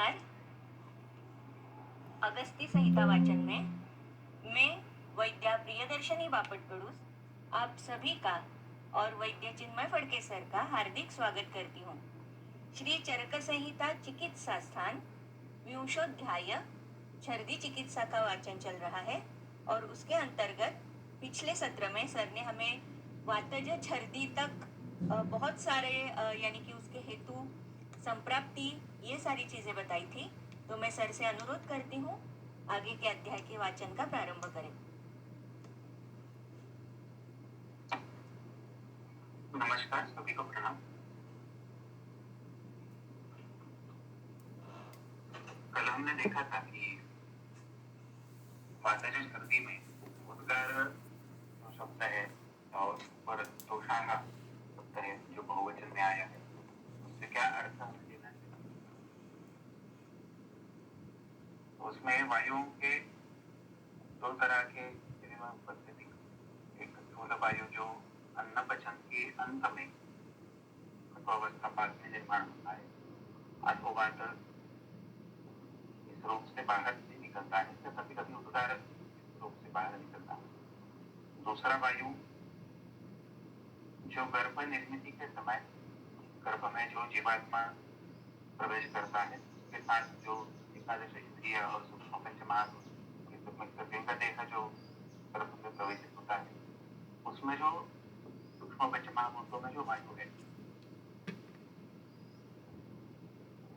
नमस्कार। अगस्ती संहिता वाचन में मैं वैद्या प्रियदर्शनी बापट-पड़ूस आप सभी का और वैद्य चिन्मय फड़के सर का हार्दिक स्वागत करती हूँ। श्री चरक संहिता चिकित्सा स्थान विंशोध्याय छर्दी चिकित्सा का वाचन चल रहा है और उसके अंतर्गत पिछले सत्र में सर ने हमें वातज छर्दी तक बहुत सारे यानी कि उसके हेतु, संप्राप्ति, ये सारी चीजें बताई थी। तो मैं सर से अनुरोध करती हूँ आगे के अध्याय के वाचन का प्रारंभ करें। नमस्कार, सभी को प्रणाम। कल हमने देखा था कि वातज छर्दी में उद्गार जो शब्द है और तोषांगा शब्द है जो बहुवचन में आया है, उससे क्या अर्थ हमें लेना चाहिए। उसमें वायुओं के दो तरह के पद्धति, एक स्थूल वायु जो अन्न पचन के अंत में अवस्था में निर्माण होता है, अथोवात इस रूप से बाहर से निकलता है, तो कभी कभी उद्गार इस रूप से बाहर निकलता है। दूसरा वायु जो गर्भ निर्मिति के समय गर्भ में जो जीवात्मा प्रवेश करता है, उसके साथ जो एकादश इंद्रिय और सूक्ष्म पंचमहाभूत का देह जो गर्भ में प्रवेशित होता है, उसमें जो सूक्ष्म पंचमहाभूतों में जो वायु है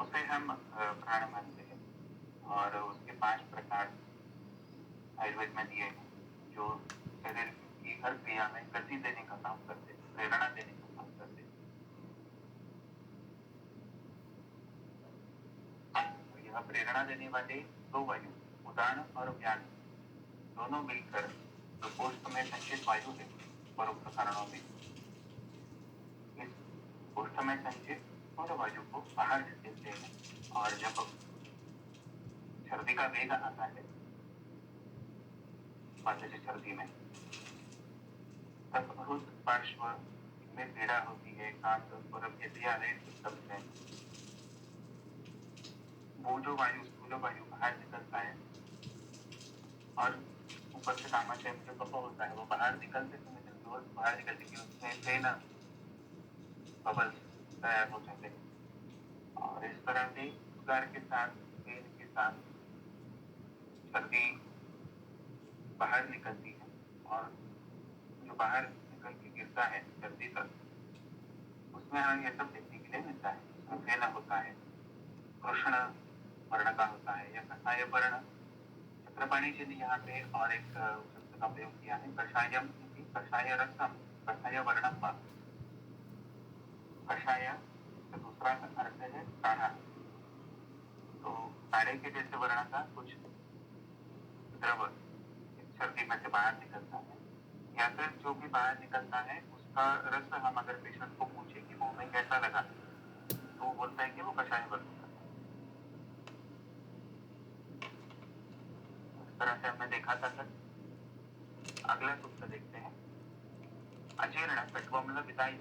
उसे हम प्राण मानते हैं और उसके 5 प्रकार आयुर्वेद में दिए हैं जो शरीर की हर क्रिया में गति देने का काम करते हैं, प्रेरणा देने का काम करते हैं। यह प्रेरणा देने वाले 2 वायु उदान और व्यान दोनों मिलकर जो कोष्ठ में संचित वायु है परोक्त कारणों में, इस कोष्ठ में संचित और वायु को बाहर देते हैं और जब छर्दी का वेग आता है वातज छर्दी में, तब हृद पार्श्व में पीड़ा होती है, कांत और सिस्टम है। वो जो वायु स्थूल वायु बाहर निकलता है और ऊपर से कामाशय में जो कफ होता है वो बाहर निकलते समय जब बाहर निकलते कि उसमें फेना बबल्स तैयार हो जाते हैं और इस तरह से उद्गार के साथ फेन के साथ छर्दी बाहर निकलती है और जो बाहर निकल के गिरता है छर्दी तक, उसमें हमें यह सब देखने के लिए मिलता है। उसमें फेना होता है, कृष्ण वर्ण का होता है या कषाय वर्ण। चक्रपाणी जी ने यहाँ पे और एक शब्द का प्रयोग किया है, कषायम, कषाय रसम, कषाय वर्णम। कषाय का दूसरा अर्थ है काढ़ा, तो काढ़े के जैसे वर्ण का कुछ द्रव छर्दी में से बाहर निकलता है, या फिर जो भी बाहर निकलता है उसका रस हम अगर पेशेंट को पूछे कि मुंह में कैसा लगा, तो वो बोलता है कि वो कषाय वर्ण का। इस तरह से हमने देखा था सर। अगला सूत्र देखते हैं। अजीर्ण कट्वम्ल विदाय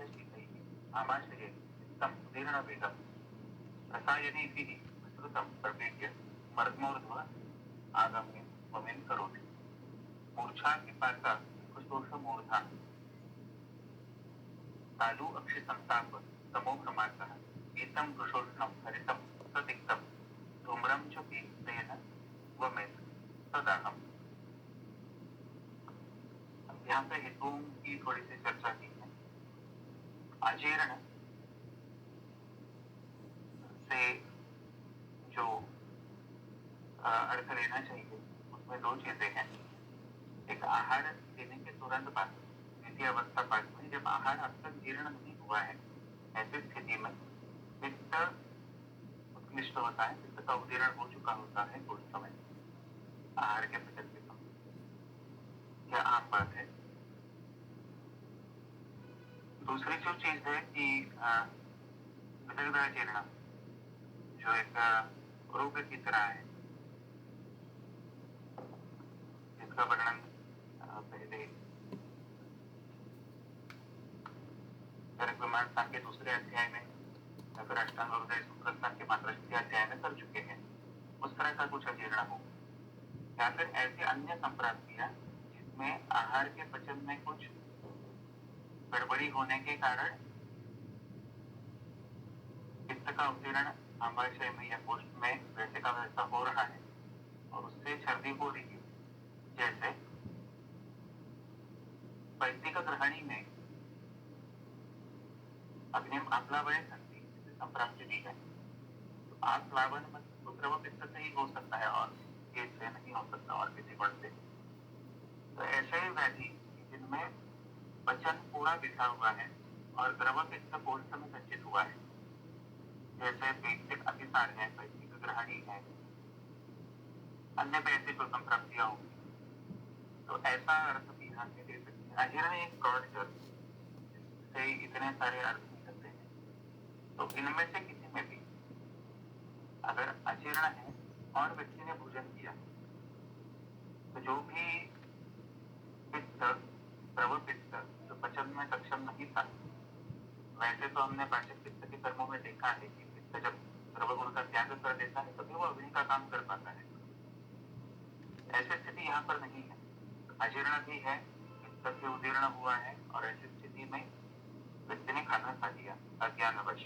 आमाशये चित्तम उदीर्ण वेगम रसायनीभिः विस्तृतं प्रवेद्य मर्मोर्ध्व आगम्य वमेन करोति। मूर्छा पिपासा कुशोष मूर्धा तालु अक्षिसंताप तमो प्रमादः पीतं कुशोष्णं हरितं सतिक्तं धूम्रं च पीतेन वमेन तदाहम्। यहाँ पे हेतुओं की थोड़ी सी चर्चा की है। अजीर्ण से जो अर्थ लेना चाहिए उसमें 2 चीजें हैं। एक आहार लेने के तुरंत बाद, द्वितीय अवस्था बाद में जब आहार अब तक जीर्ण नहीं हुआ है, ऐसी स्थिति में पित्त उत्कृष्ट होता है, पित्त का उदीर्ण हो चुका होता है कुछ समय आहार के पचन के समय, यह आम बात है। दूसरी जो चीज है कि जीर्ण जो एक रोग की तरह है, जिसका वर्णन पहले चरक विमान के दूसरे अध्याय में या फिर अष्टांग हृदय सूत्रस्थान के मात्रा शुद्धि अध्याय में कर चुके हैं, उस तरह का कुछ अजीर्ण हो, या फिर ऐसी अन्य संप्राप्तियां जिसमें आहार के पचन में कुछ गड़बड़ी होने के कारण पित्त का उत्पीड़न आमाशय में या कोष्ठ में वैसे का वैसा हो रहा है और उससे छर्दी हो रही है। जैसे वैदिक ग्रहणी में अग्निम आप्लावय संधि संप्राप्ति दी है, तो आप्लावन द्रव पित्त से ही हो सकता है और ये से नहीं हो सकता और किसी गुण से। तो ऐसे व्याधि जिनमें पचन पूरा बिखरा हुआ है और द्रव पित्त कोष्ठ में संचित हुआ है, जैसे वैदिक अतिसार है, वैदिक ग्रहणी है, अन्य भी ऐसी जो संप्राप्तियां होंगी, तो ऐसा अर्थ भी यहाँ से दे सकते हैं। अजीर्ण एक ब्रॉड शब्द से इतने सारे अर्थ निकलते हैं, तो इनमें से किसी में भी अगर अजीर्ण है और व्यक्ति ने भोजन किया, तो जो भी पित्त द्रव पित्त जो पचन में सक्षम नहीं था, वैसे तो हमने पाचक पित्त के कर्मों में देखा है कि पित्त जब द्रव गुण का त्याग कर देता है तभी वो अग्नि का काम कर पाता है। ऐसी स्थिति यहाँ पर नहीं है, अजीर्ण भी है, पित्त से उदीर्ण हुआ है और ऐसी स्थिति में व्यक्ति ने खाना खा लिया अज्ञानवश।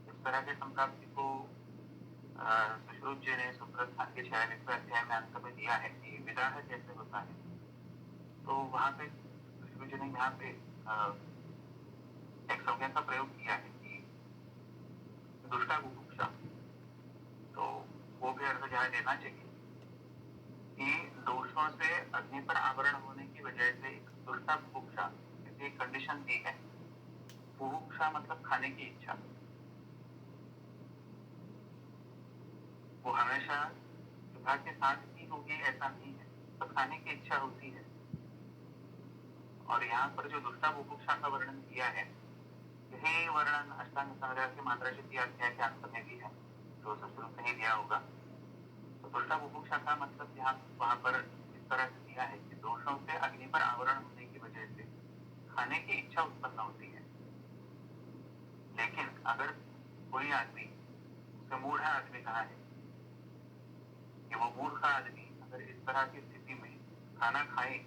इस तरह के संप्राप्ति को सुश्रुत जी ने सूत्रस्थान के 46वें अध्याय में अंत में दिया है कि विदाह कैसे होता है। तो वहां पे सुश्रुत जी ने यहाँ पे एक संज्ञा का प्रयोग किया है कि दुष्टा बुभुक्षा, तो वो भी अर्थ जहाँ देना चाहिए कि दोषों से अग्नि पर आवरण होने की वजह से दुष्टा बुभुक्षा एक कंडीशन दी है। बुभुक्षा मतलब खाने की इच्छा, वो हमेशा विभाग के साथ ही होगी ऐसा नहीं है, तो खाने की इच्छा होती है। और यहाँ पर जो दुष्टा बुभुक्षा का वर्णन किया है, यही वर्णन अष्टांग संग्रह के मात्रा शुद्धि अध्याय के अंत में भी है, जो सुश्रुत ने दिया होगा। तो दुष्टा बुभुक्षा का मतलब यहाँ वहां पर इस तरह से दिया है कि दोषों से अग्नि पर आवरण होने की वजह से खाने की इच्छा उत्पन्न होती है। लेकिन अगर कोई आदमी, उसे मूढ़ आदमी कहा है कि वो मूर्ख आदमी अगर इस तरह की स्थिति में खाना खाए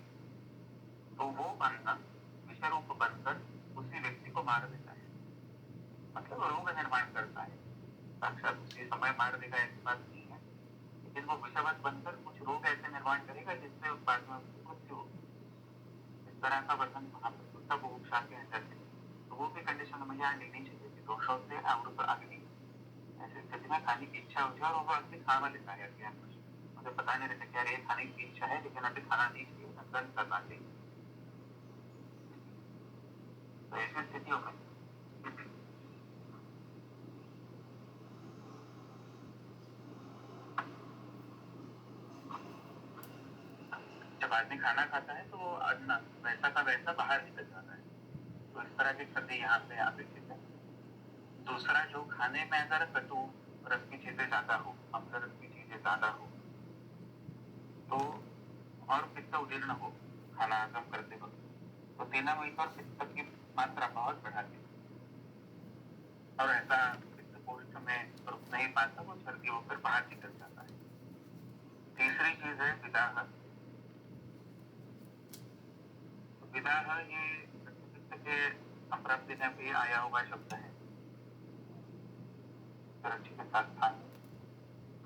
तो वो अन्न विषरूप बनकर उसी व्यक्ति को मार देता है, मतलब रोग निर्माण करता है। साक्षात उसी समय मार देगा ऐसी बात नहीं है, लेकिन वो विषवत बनकर कुछ रोग ऐसे निर्माण करेगा जिससे बाद में उसकी मृत्यु होगी। इस तरह का वर्णन वहां पर दुष्टा बुभुक्षा के अंदर है। तो वो भी कंडीशन हमें यहाँ लेनी चाहिए कि दोषों से आवृत अग्नि ऐसी स्थिति में खाने की इच्छा होती है और वो अग्नि खा लेता है अज्ञान, मुझे पता नहीं रहता क्या ये खाने की इच्छा है, लेकिन अभी खाना नहीं चाहिए, दंड करना चाहिए। तो ऐसी स्थितियों में जब आदमी खाना खाता है तो वो अन्न वैसा का वैसा बाहर निकल जाता है, तो इस तरह की स्थिति यहाँ पे अपेक्षित है। दूसरा, जो खाने में अगर कटु रस की चीजें ज्यादा हो, अम्ल रस की चीजें ज्यादा हो, तो और पित्त उजीर्ण हो खाना हजम करते वक्त, तो तेनामयी और पित्त की मात्रा बहुत बढ़ाती है और ऐसा पित्त कोष्ठ में रुक नहीं पाता, वो छर्दी होकर बाहर निकल जाता है। तीसरी चीज है विदाह। विदाह ये पित्त के संप्राप्ति में भी आया हुआ शब्द है के साथ स्थान।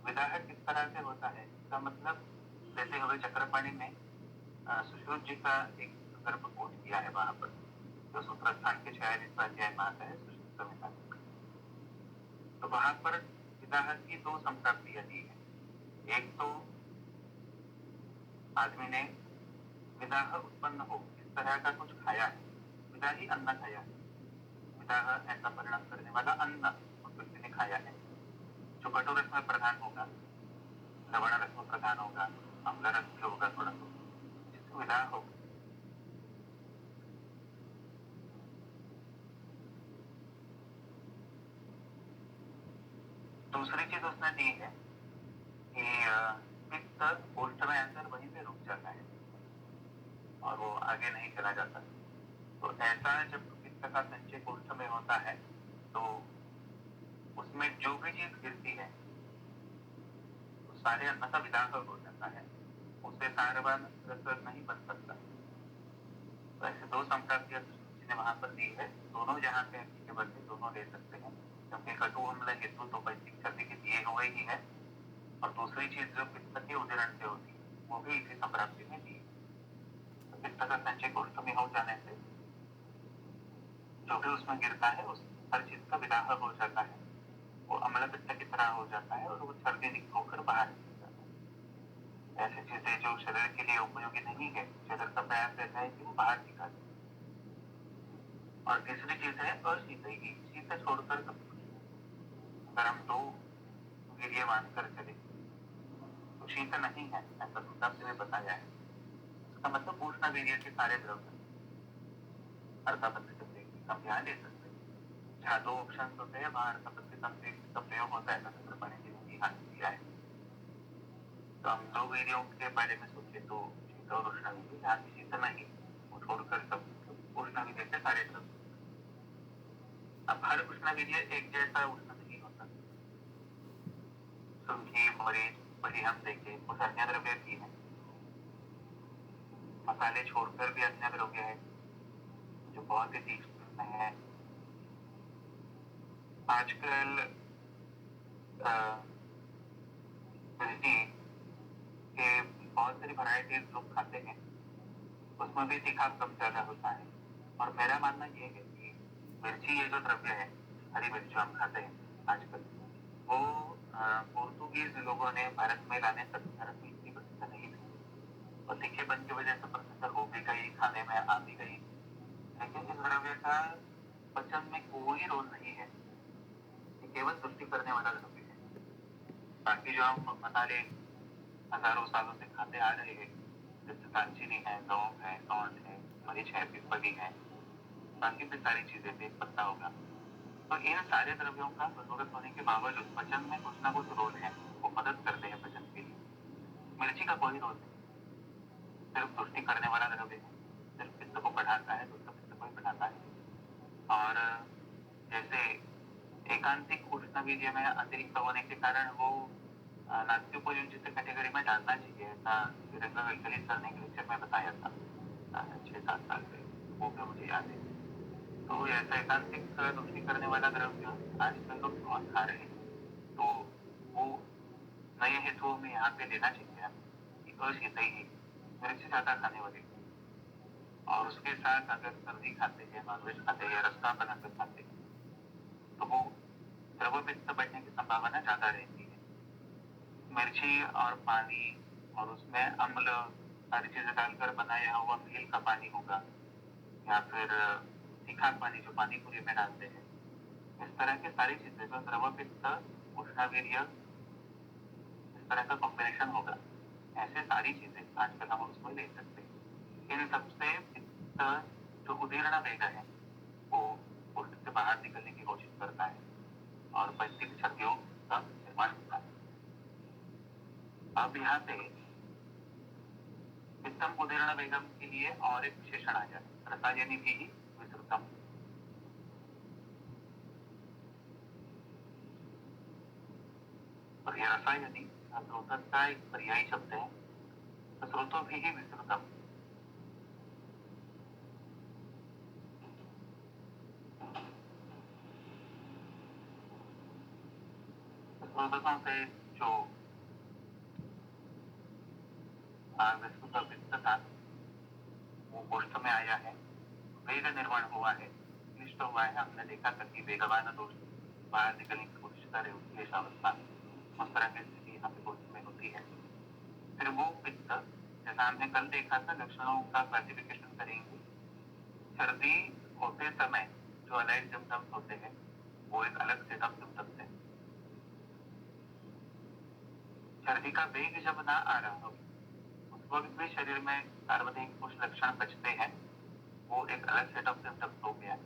विदाह किस तरह से होता है, इसका मतलब जैसे हमें चक्रपाणी में सुश्रुत जी का एक संदर्भ कोट किया है वहां पर, जो सूत्रस्थान के 46वें अध्याय में आता है सुश्रुत संहिता। तो वहां पर विदाह की दो संप्राप्तियां दी है। एक तो आदमी ने विदाह उत्पन्न हो इस तरह का कुछ खाया है, विदा ही अन्न खाया है, विदाह ऐसा परिणाम करने वाला अन्न उस व्यक्ति ने खाया है, जो कटु रस में प्रधान होगा, लवण रस में प्रधान होगा, अम्ल रस में होगा थोड़ा, जिससे विदाह हो। दूसरी चीज उसने दी है कि पित्त कोष्ठ में अंदर वहीं पे रुक जाता है और वो आगे नहीं चला जाता। तो ऐसा जब पित्त का संचय कोष्ठ में होता है तो सारे अन्न का विदाह हो जाता है, उससे सारवान रस नहीं बन सकता। तो ऐसे दो संप्राप्तियां सृष्टि ने वहां पर दी है, दोनों जहाँ पे केवल है दोनों ले सकते हैं, क्योंकि कटु अम्ल हेतु तो वैदिक छर्दी के दिए हुए ही है, और दूसरी चीज जो पित्त के उदरण से होती है वो भी इसी संप्राप्ति में दी है। तो पित्त का संचय कोष्ठ में हो जाने से जो भी उसमें गिरता है उस हर चीज का विदाह हो जाता है, वो अम्ल पित्त की तरह हो जाता है और वो छर्दी होकर बाहर निकल जाता है। ऐसी चीजें जो शरीर के लिए उपयोगी नहीं है, शरीर का प्रयास रहता है कि वो बाहर निकाले। और तीसरी चीज है अशीतही, शीत छोड़कर सब कुछ। अगर हम दो वीर्य मानकर चले तो शीत नहीं है, ऐसा सूत्रांत में बताया है। इसका मतलब उष्ण वीर्य के सारे द्रव्य अर्थापत्ति का ध्यान ले सकते हैं। जहाँ दो ऑप्शन होते हैं वहाँ अर्थापत्ति का प्रयोग होता है, चंद्रपाणी जी ने ध्यान दिया है। तो हम दो वीर्यों के बारे में सोचे तो शीत और उष्ण वीर्य, जहाँ शीत नहीं वो छोड़कर सब उष्ण वीर्य के सारे द्रव्य। अब हर उष्ण वीर्य एक जैसा उष्ण नहीं होता। सुर्खी, मरीच, वही हम देखें कुछ अन्य द्रव्य भी है, मसाले छोड़कर भी अन्य द्रव्य है जो बहुत ही तीक्ष्ण है। आजकल मिर्ची के बहुत सारी वैरायटीज लोग खाते हैं, उसमें भी तीखा कम ज्यादा होता है। और मेरा मानना ये है कि मिर्ची ये जो द्रव्य है, हरी मिर्च जो हम खाते हैं आजकल, वो पोर्तुगीज लोगों ने भारत में लाने तक भारत में इतनी प्रसिद्ध नहीं थी, और तीखेपन की वजह से प्रसिद्ध हो भी गई, खाने में आ भी गई। लेकिन इस द्रव्य का पचन में कोई रोल नहीं है, ये केवल तुष्टि करने वाला द्रव्य है। बाकी जो हम मसाले हजारों सालों से खाते आ रहे हैं, जैसे दालचीनी है, लौंग है, सौंठ है, मरीच है, पीपली है, बाकी भी सारी चीजें, तेज पत्ता होगा, तो इन सारे द्रव्यों का जरूरत होने के बावजूद पचन में कुछ ना कुछ रोल है, वो मदद करते हैं पचन के लिए। मिर्ची का कोई रोल नहीं, सिर्फ तुष्टि करने वाला द्रव्य है, सिर्फ पित्त को बढ़ाता है, दूसरा पित्त को ही बढ़ाता है। और जैसे एकांतिक उष्ण वीर्य में अतिरिक्त होने के कारण वो नाट्योपयोजन जैसे कैटेगरी में डालना चाहिए, ऐसा रंग वैकल्पिक करने के लेक्चर में बताया था 6-7 साल से, वो भी मुझे याद है। तो ऐसा एकांतिक तुष्टि करने वाला द्रव्य आजकल लोग बहुत खा रहे हैं, तो वो नए हेतुओं में यहाँ पे लेना चाहिए कि अशीतही, मिर्च ज्यादा खाने वाले, और उसके साथ अगर सब्जी खाते हैं, नॉनवेज खाते हैं, रस्तापन अगर खाते हैं, तो वो द्रव पित्त बढ़ने की संभावना ज्यादा रहती है। मिर्ची और पानी और उसमें अम्ल सारी चीजें डालकर बनाया हुआ मील का पानी होगा, या फिर तीखा पानी जो पानी पूरी में डालते हैं, इस तरह की सारी चीजें जो द्रव पित्त उष्णवीर्य इस तरह का कॉम्बिनेशन होगा, ऐसे सारी चीजें आजकल हम उसमें ले सकते हैं। इन सबसे पित्त जो उदीर्ण वेग है वो कोष्ठ से बाहर निकलने की कोशिश करता है और वैदिक छर्दियों का निर्माण होता है। अब यहाँ पे पित्तम उदीर्ण वेगम के लिए और एक विशेषण आ जाए, रसायनी भी विस्तृतम। और ये रसायनी स्रोत का एक पर्यायी शब्द है, तो स्रोतों भी ही विस्तृतम। स्रोतों से जो विष्णु का पित्त था वो कोष्ठ में आया है, वेग निर्माण हुआ है, क्लिष्ट हुआ है। हमने देखा था कि वेगवान दोष बाहर निकलने की कोशिश करे, उसकी अवस्था उस तरह की स्थिति यहाँ पे कोष्ठ में होती है। फिर वो पित्त, जैसा हमने कल देखा था, लक्षणों का क्लासिफिकेशन करेंगे। सर्दी होते समय जो अलाइड सिम्टम्स होते हैं वो एक अलग सेट ऑफ सिम्टम्स है। सर्दी का वेग जब ना आ रहा हो उस वक्त भी शरीर में सार्वधिक कुछ लक्षण बचते हैं, वो एक अलग सेट ऑफ सिम्टम्स हो गया।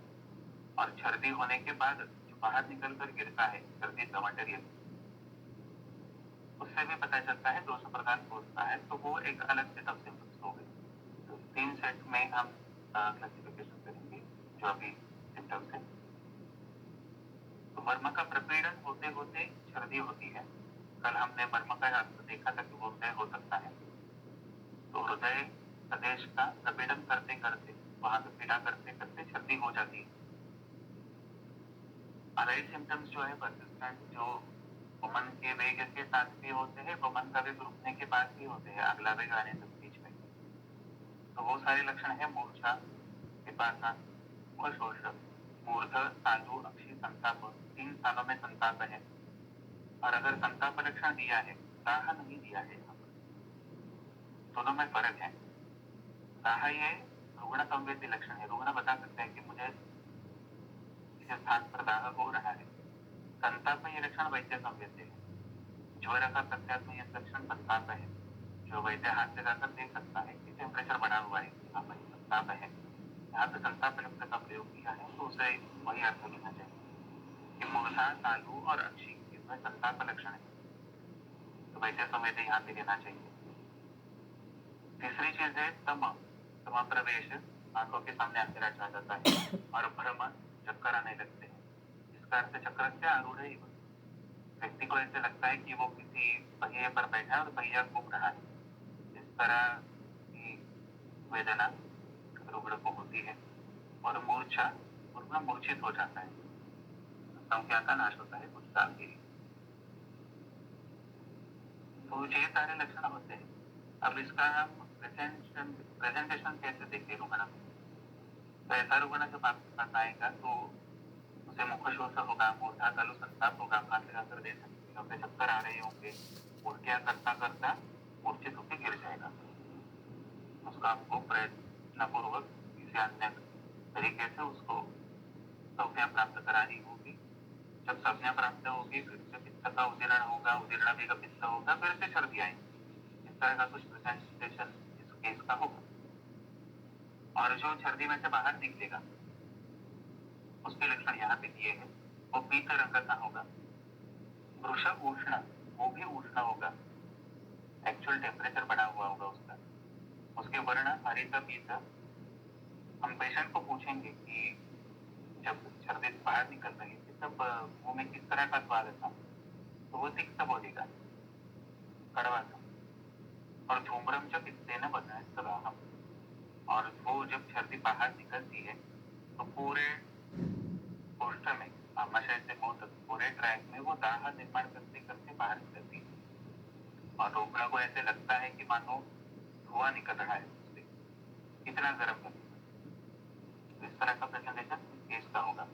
और सर्दी होने के बाद जो बाहर निकल कर गिरता है सर्दी का मटेरियल, उससे भी पता चलता है दोष प्रदान होता है, तो वो एक अलग सेट ऑफ सिम्टम्स हो गए। तो 3 सेट में हम क्लासिफिकेशन करेंगे जो अभी सिम्टम्स है। तो वर्म का प्रपीड़न होते होते सर्दी होती है, कल हमने मर्म का अर्थ देखा था कि वो हृदय हो सकता है। तो हृदय प्रदेश का संपीड़न करते करते, वहां से पीड़ा करते करते छर्दी हो जाती है। अराइज सिम्टम्स जो है परसिस्टेंट, जो वमन के वेग के साथ भी होते हैं, वमन का वेग रुकने के बाद भी होते हैं, अगला वेग आने तक बीच में। तो वो सारे लक्षण है मूर्छा, पिपासा, मुखशोष, मूर्ध, तालु, अक्षी, संताप। 3 स्थानों में संताप है। और अगर संताप लक्षण दिया है, दाह नहीं दिया है, यहाँ पर दोनों में फर्क है। दाह ये रुग्ण संवेदी लक्षण है, रुग्ण बता सकते हैं कि मुझे इस स्थान पर दाह हो रहा है। संताप में ये लक्षण वैद्य संवेद्य है। ज्वर का प्रत्यात्म लक्षण संताप है, जो वैद्य हाथ लगाकर देख सकता है कि टेम्परेचर बढ़ा हुआ है, यहाँ पर संताप है। यहाँ पे संताप लक्षण का प्रयोग किया है, तो उसे वही अर्थ लेना चाहिए कि मूर्धा, तालु और अक्षी इसमें संताप लक्षण है, तो वैद्य संवेद्य यहाँ पे लेना चाहिए। तीसरी चीज है तम प्रवेश, आंखों के सामने अंधेरा छा जाता है और भ्रम, चक्कर आने लगते हैं। इसका अर्थ चक्कर से आरूढ़ है। व्यक्ति को ऐसे लगता है कि वो किसी पहिए पर बैठा है और पहिया घूम रहा है। इस तरह की वेदना रुग्ण को होती है। और मूर्छा, रुग्ण मूर्छित हो जाता है, संज्ञा का नाश होता है कुछ काल के लिए। तो ये सारे लक्षण होते हैं। अब इसका हम प्रेजेंटेशन कैसे देखें रुग्ण में? तो ऐसा रुग्ण जब आपके पास आएगा तो उसे मुखशोष होगा, मूर्धा, तालु, संताप होगा, हाथ लगाकर दे सकते हैं, उसे चक्कर आ रहे होंगे, उल्टियां करता करता मूर्छित होकर गिर जाएगा। उसका आपको प्रयत्नपूर्वक किसी अन्य तरीके से उसको संज्ञा प्राप्त करानी होगी। जब संज्ञा प्राप्त होगी, फिर से पित्त का उदीर्ण होगा, उदीर्ण भी का पित्त होगा, फिर से सर्दी आएगी। इस तरह का कुछ प्रेजेंटेशन इस केस का होगा। और जो सर्दी में से बाहर निकलेगा उसके लक्षण यहाँ पे दिए हैं। वो पीत रंग का होगा, वृष उष्ण, वो भी उष्ण होगा, एक्चुअल टेम्परेचर बढ़ा हुआ होगा उसका। उसके वर्ण हरित, पीत। हम पेशेंट को पूछेंगे कि जब सर्दी बाहर निकल रही थी तब मुंह में किस तरह का स्वाद था, तो वो तिक्त बोलेगा, कड़वा था। और धूम्रम जब इससे न बना है, और वो जब सर्दी बाहर निकलती है तो पूरे पोस्ट में आमाशय से मुंह तक पूरे ट्रैक में वो दाह निर्माण करते करते बाहर निकलती है। और रुग्ण को ऐसे लगता है कि मानो धुआं निकल रहा है उससे, इतना गर्म लगेगा। इस तरह का प्रेजेंटेशन केस का होगा।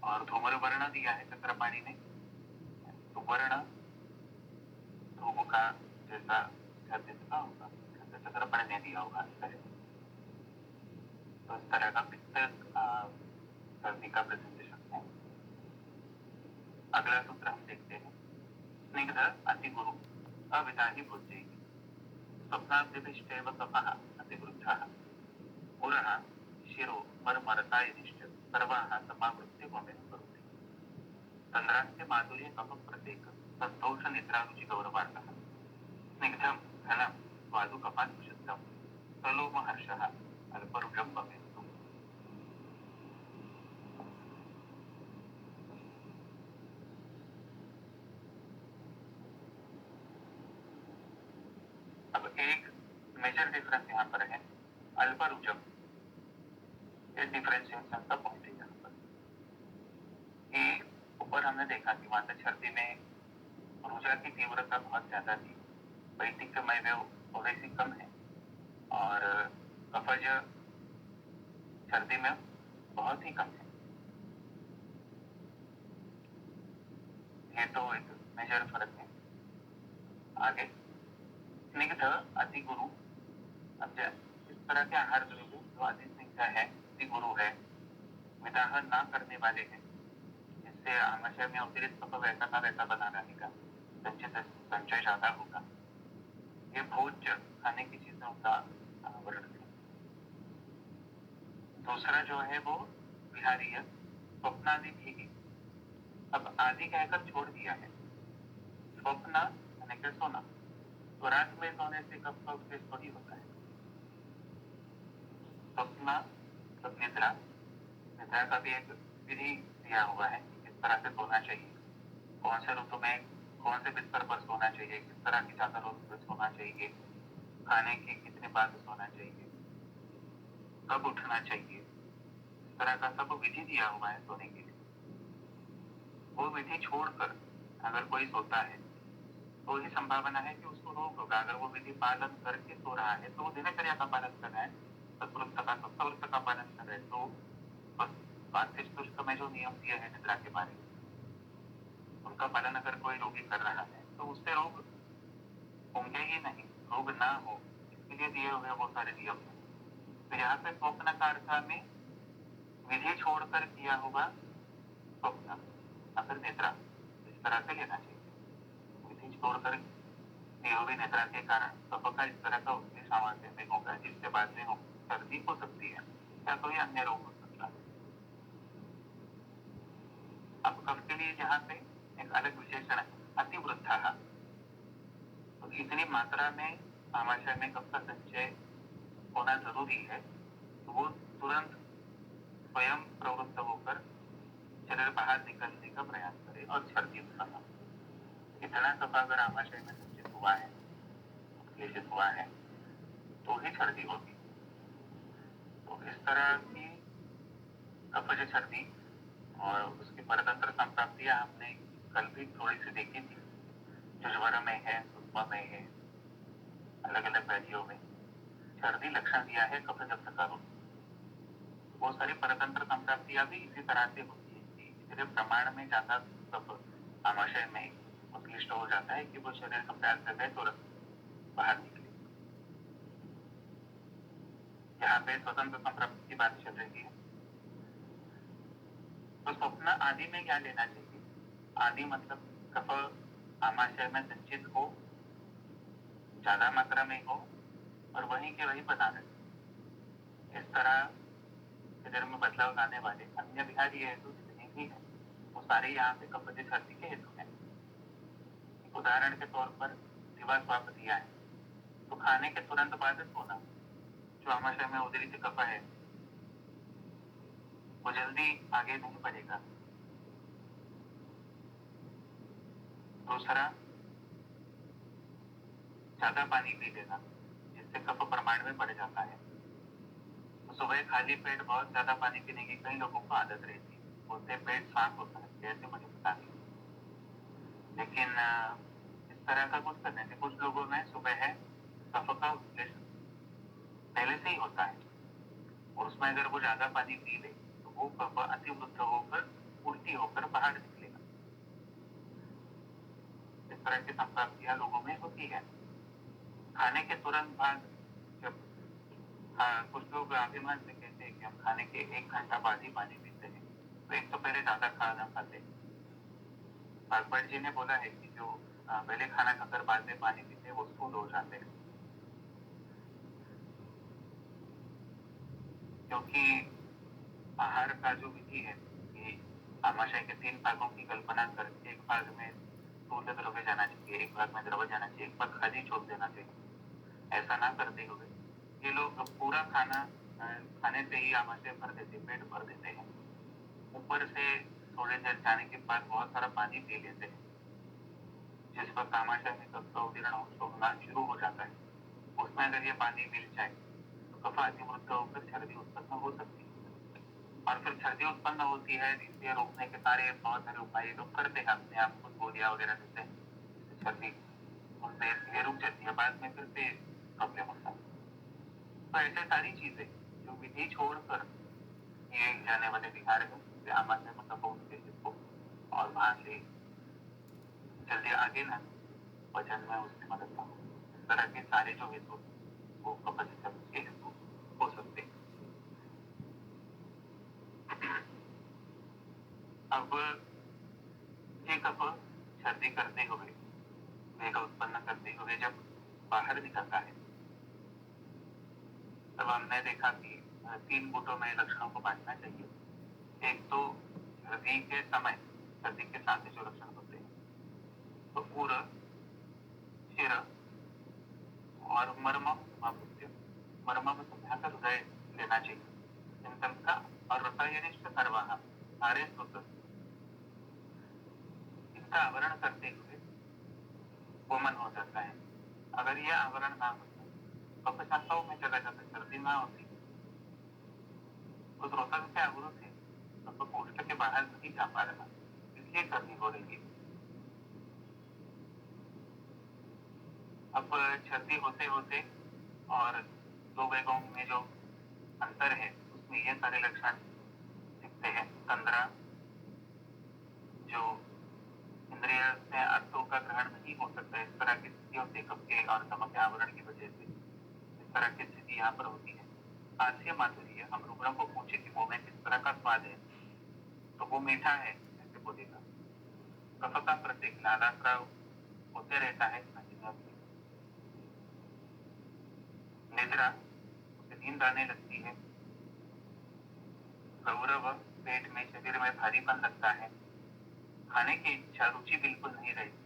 और धूम्र वर्ण दिया है चक्रपाणी ने, तो वर्ण धूम का जैसा का होगा, चक्रपाणी ने दिया होगा। तो इस तरह का पित्त सर्दी का प्रेजेंटेशन है। अगला सूत्र हम देखते हैं, स्निग्ध अतिगुरु अविदाही बुद्धेहि स्वप्नाब्धिभिष्टेव कपः अतिवृद्धः पुरः शिरो मर्मरतायनिश्च सर्वाः समावृत्य वमेन करोति तन्द्रास्य माधुर्य कफ प्रत्येक संतोष निद्रारुचि गौरवार्थः स्निग्धं घनं स्वादु कपात् विशुद्धं प्रलोभहर्षः अल्परुजं भवेत्तु। अब एक मेजर डिफरेंस यहाँ पर है, अल्परुजम। ये डिफरेंशिएशन का पॉइंट है यहाँ पर कि ऊपर हमने देखा कि वहां तक सर्दी में ऊर्जा की तीव्रता बहुत ज्यादा थी, वैदिकमय वेव थोड़ी सी कम है, और कफज सर्दी में बहुत ही कम है। ये तो एक मेजर फर्क है। आगे स्निग्ध अति गुरु। अब इस तरह के आहार द्रव्य जो अति स्निग्ध है, अति गुरु है, विदाह ना करने वाले हैं, जिससे आमाशय में अतिरिक्त कफ वैसा का वैसा बना रहेगा, संचय ज्यादा होगा, ये भोज्य खाने की चीजों का वर्णन है। दूसरा जो है वो विहारी है, स्वप्नादि भी। अब आदि कहकर छोड़ दिया है। स्वप्न यानी कि सोना, तो रात में सोने से कफ का उपदेश थोड़ी होता है। स्वप्न मतलब निद्रा, निद्रा का भी एक विधि दिया हुआ है कि किस तरह से सोना चाहिए, कौन से ऋतु में कौन से बिस्तर पर सोना चाहिए, किस तरह की चादरों पर सोना चाहिए, खाने के कितने बाद सोना चाहिए, कब उठना चाहिए, इस तरह का सब विधि दिया हुआ है सोने के लिए। वो विधि छोड़कर अगर कोई सोता है तो ही संभावना है कि उसको रोग होगा। अगर वो विधि पालन करके सो रहा है तो वो दिनचर्या का पालन कर रहा है, सत्वृत्त का सप्तवृत्त का पालन कर रहा है, तो बस स्वास्थ्य चतुष्ट में जो नियम दिए हैं निद्रा के बारे में उनका पालन अगर कोई रोगी कर रहा है तो उससे रोग होंगे ही नहीं, रोग ना हो इसके लिए दिए हुए वो सारे नियम हैं। तो यहाँ पे स्वप्न का अर्थ में विधि छोड़कर किया हुआ स्वप्न या फिर निद्रा इस तरह से लेना चाहिए। विधि छोड़कर दी हुई निद्रा के कारण कफ का इस तरह का उसके सामर्थ्य में होगा जिससे बाद में सर्दी हो सकती है या कोई अन्य रोग हो सकता है। अब कफ के लिए यहाँ पे एक अलग विशेषण है अतिवृद्धा। तो इतनी मात्रा में आमाशय में कफ का संचय होना जरूरी है तो वो तुरंत स्वयं प्रवृत्त होकर शरीर बाहर निकलने का प्रयास करे और छर्दी उत्पन्न। इतना कफ अगर आमाशय में संचित हुआ है, क्लेशित हुआ है तो ही छर्दी होगी। तो इस तरह की कफज छर्दी और उसकी परतंत्र संप्राप्तियां हमने कल भी थोड़ी सी देखी थी, जो ज्वर में है, सुषमा में है, अलग अलग व्याधियों में छर्दी लक्षण दिया है कफ जब्त का रोग। वो सारी परतंत्र संप्राप्तियां भी इसी तरह से होती है कि इतने प्रमाण में ज्यादा कफ आमाशय में क्लिष्ट हो जाता है कि वो शरीर का प्रयास कर रहे तुरंत बाहर निकले। यहाँ पे स्वतंत्र संप्राप्ति की बात चल रही है। तो स्वप्न आदि में क्या लेना चाहिए? आदि मतलब कफ आमाशय में संचित हो, ज्यादा मात्रा में हो और वहीं के वहीं बना रहे। इस तरह शरीर में बदलाव लाने वाले अन्य विहारी हेतु जितने भी हैं वो सारे यहाँ पे कफज छर्दी के हेतु हैं। उदाहरण के तौर पर दिवा स्वाप दिया है तो खाने के तुरंत बाद सोना, जो आमाशय में उदरी से कफ है वो जल्दी आगे नहीं बढ़ेगा। दूसरा, ज्यादा पानी पी लेना जिससे कफ प्रमाण में बढ़ जाता है। तो सुबह खाली पेट बहुत ज्यादा पानी पीने की कई लोगों को आदत रहती है, बोलते पेट साफ होता है, कैसे मुझे पता नहीं, लेकिन इस तरह का कुछ करने से कुछ लोगों में सुबह है कफ का उत्प्लेशन पहले से ही होता है और उसमें अगर वो ज्यादा पानी पी ले तो वो कफ अतिवृद्ध होकर उल्टी होकर बाहर निकलेगा। इस तरह की संप्राप्तियां लोगों में होती है। खाने के तुरंत बाद जब कुछ लोग अभिमान से कहते हैं कि हम खाने के 1 घंटा बाद ही पानी पीते हैं, तो एक तो पहले ज्यादा खाना खाते हैं। भागवत जी ने बोला है कि जो पहले खाना खाकर बाद में पानी पीते हैं वो स्थूल हो जाते हैं, क्योंकि आहार का जो विधि है कि आमाशय के 3 भागों की कल्पना करके एक भाग में स्थूल द्रव्य जाना चाहिए, एक भाग में द्रव्य जाना चाहिए, एक भाग खाली छोड़ देना चाहिए। ऐसा ना करते हुए ये लोग पूरा खाना खाने से ही आमाशय भर देते, पेट भर देते हैं। ऊपर से थोड़ी देर जाने के बाद बहुत सारा पानी पी लेते हैं, जिस वक्त आमाशय में कफ का उदीर्ण होना शुरू हो जाता है उसमें अगर ये पानी मिल जाए तो कफ अतिवृद्ध होकर छर्दी उत्पन्न हो सकती है। और फिर छर्दी उत्पन्न होती है, इसलिए रोकने के सारे बहुत सारे उपाय लोग करते हैं, अपने आप को गोलियां वगैरह देते हैं, छर्दी उनसे ये रुक जाती है, बाद में फिर से प्रॉब्लम होता है। तो ऐसे सारी चीजें जो विधि छोड़कर किए जाने वाले विहार है उससे आमाशय में कफ उत्तेजित हो और वहां से जल्दी आगे ना वजन में उसकी मदद हो। इस तरह के सारे जो हेतु वो कफज छर्दी के हेतु हो सकते हैं। अब ये कफ छर्दी करते हुए, वेग उत्पन्न करते हुए जब बाहर निकलता है तब हमने देखा कि 3 गुटों में लक्षणों को बांटना चाहिए। एक तो छर्दी के समय, छर्दी के साथ जो लक्षण होते हैं, तो पूर, शिर और मर्म समाप्त्य। मर्म मतलब यहाँ का हृदय लेना चाहिए, चिंतन का और रसायनिष्ठ सर्वाह सारे सूत्र उसका आवरण करते हुए वमन हो जाता है। अगर यह आवरण ना होता, कफ शाखाओं में चला जाता, सर्दी ना होती, उस रोतक से आवृत है कफ कोष्ठ के बाहर नहीं जा पा रहा, इसलिए सर्दी हो रही है। अब सर्दी होते होते और दो वेगों में जो अंतर है उसमें ये सारे लक्षण दिखते हैं। तंद्रा, जो इंद्रिय से अर्थों का ग्रहण नहीं हो सकता, इस तरह की स्थितियों से कफ के और नमक के आवरण की वजह से इस तरह की स्थिति यहाँ पर होती है। हास्य माधुर्य, हम रुग्णों को पूछे कि मुंह में किस तरह का स्वाद है तो वो मीठा है ऐसे बोलेगा। कफ का प्रतीक लालास्राव होते रहता है। निद्रा, उसे नींद आने लगती है। गौरव, पेट में शरीर में भारीपन लगता है। खाने की इच्छा, रुचि बिल्कुल नहीं रहती।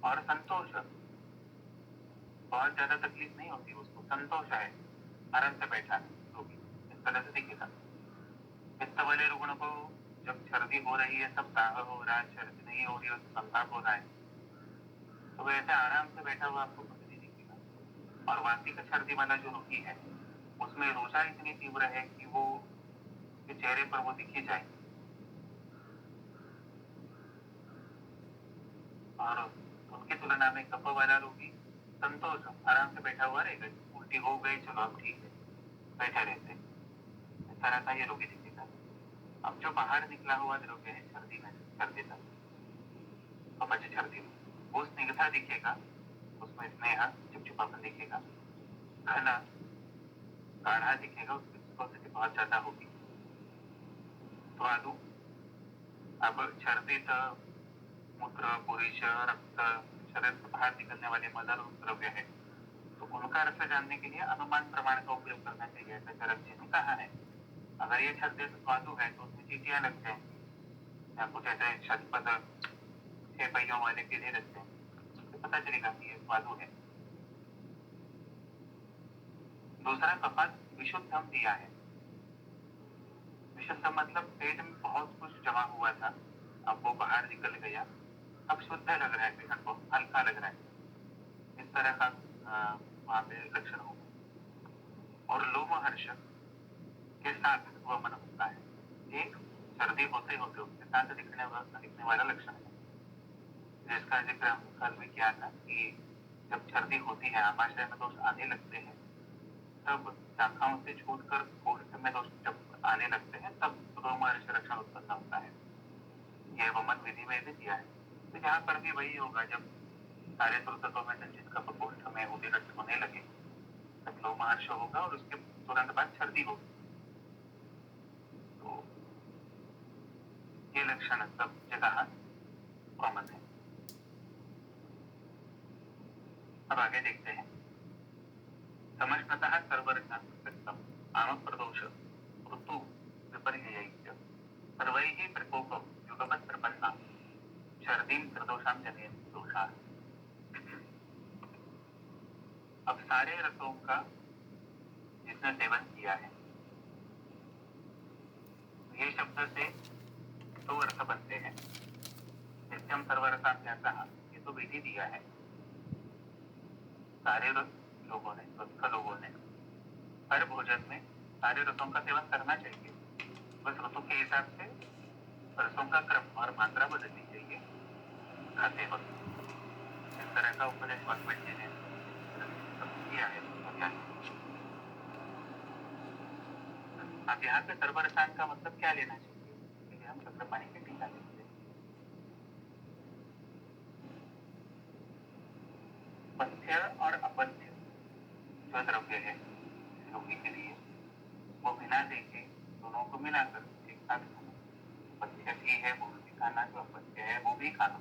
और संतोष, बहुत ज्यादा तकलीफ नहीं होती उसको, संतोष है, आराम से बैठा है रोगी, इस तरह से दिखेगा। पित्त वाले रुग्ण को जब सर्दी हो रही है, सब दाह हो रहा है, सर्दी नहीं हो रही है, संताप हो रहा है, तो वैसे आराम से बैठा हुआ आपको कुछ नहीं दिखेगा। और वार्षिक सर्दी वाला जो रोगी है उसमें रोजा इतनी तीव्र है कि वो के चेहरे पर वो दिखी जाए। और उनकी तुलना में कफ वाला रोगी संतोष, आराम से बैठा हुआ रहेगा। उल्टी हो गई, चलो अब ठीक है, बैठे रहते, इस तरह का ये रोगी दिखेगा। अब जो बाहर निकला हुआ द्रव्य है सर्दी में, सर्दी तक कफाची सर्दी में, वो स्निग्धता दिखेगा, उसमें स्नेह चिपचिपापन दिखेगा, घना गाढ़ा दिखेगा, उसकी विस्कोसिटी बहुत ज्यादा होगी। स्वादु, अब छर्दित मूत्र, पुरुष, रक्त, शरीर से बाहर निकलने वाले मदर द्रव्य है, तो उनका रस जानने के लिए अनुमान प्रमाण का उपयोग करना चाहिए, ऐसा चरक जी ने कहा है। अगर ये छर्दित स्वादु है तो उसमें चीटियां लगते हैं या कुछ ऐसे शतपथ 6 पहियों वाले केले लगते हैं, तो पता चलेगा कि ये स्वादु है। दूसरा, कफात विशुद्धम दिया है। विशुद्ध मतलब पेट में बहुत कुछ जमा हुआ था, अब वो बाहर निकल गया, अब शुद्ध लग रहा है, पेट को हल्का लग रहा है, इस तरह का वहां पे लक्षण होगा। और लोमहर्ष के साथ वमन होता है, एक सर्दी होते होते उसके साथ दिखने वाला लक्षण है, जिसका जिक्र हम कल भी किया था कि जब सर्दी होती है, आमाशय में दोष आने लगते हैं, तब शाखाओं से छूटकर कोष्ठ में दोष जब आने लगते हैं, तब रोमहर्ष लक्षण उत्पन्न होता है। यह वमन विधि में भी दिया है। तो यहाँ पर भी वही होगा, जब सारे तत्वों में संचित कफ कोष्ठ में उदिरक्त होने लगे तब लोमहर्ष होगा और उसके तुरंत बाद सर्दी होगी। तो ये लक्षण सब जगह कॉमन है। अब आगे देखते हैं। समष्टतः सर्वरसात्मकत्वम् आमप्रदोष ऋतु विपर्ययैश्च सर्वैः प्रकोपं युगपत् प्रपन्ना शर्दीं प्रदोषां जनयन्ति दोषाः। अब सारे रसों का जिसने सेवन किया है, ये शब्द से 2 अर्थ बनते हैं। नित्यम सर्वरसाभ्यासः, ये तो विधि दिया है, सारे लोगों ने, स्वस्थ लोगों ने हर भोजन में सारे रसों का सेवन करना चाहिए, बस ऋतु के हिसाब से रसों का क्रम और मात्रा बदलनी चाहिए खाते वक्त। इस तरह का उपदेश वाल्मीकि जी ने किया है। अब यहाँ पे सर्वरसान का मतलब क्या लेना चाहिए, क्योंकि हम चक्रपाणी की टीका लेते हैं। पथ्य और अपथ्य जो द्रव्य है रोगी के लिए, वो बिना देखे दोनों को मिलाकर एक साथ खाना। पथ्य भी है वो भी खाना, जो अपथ्य है वो भी खाना,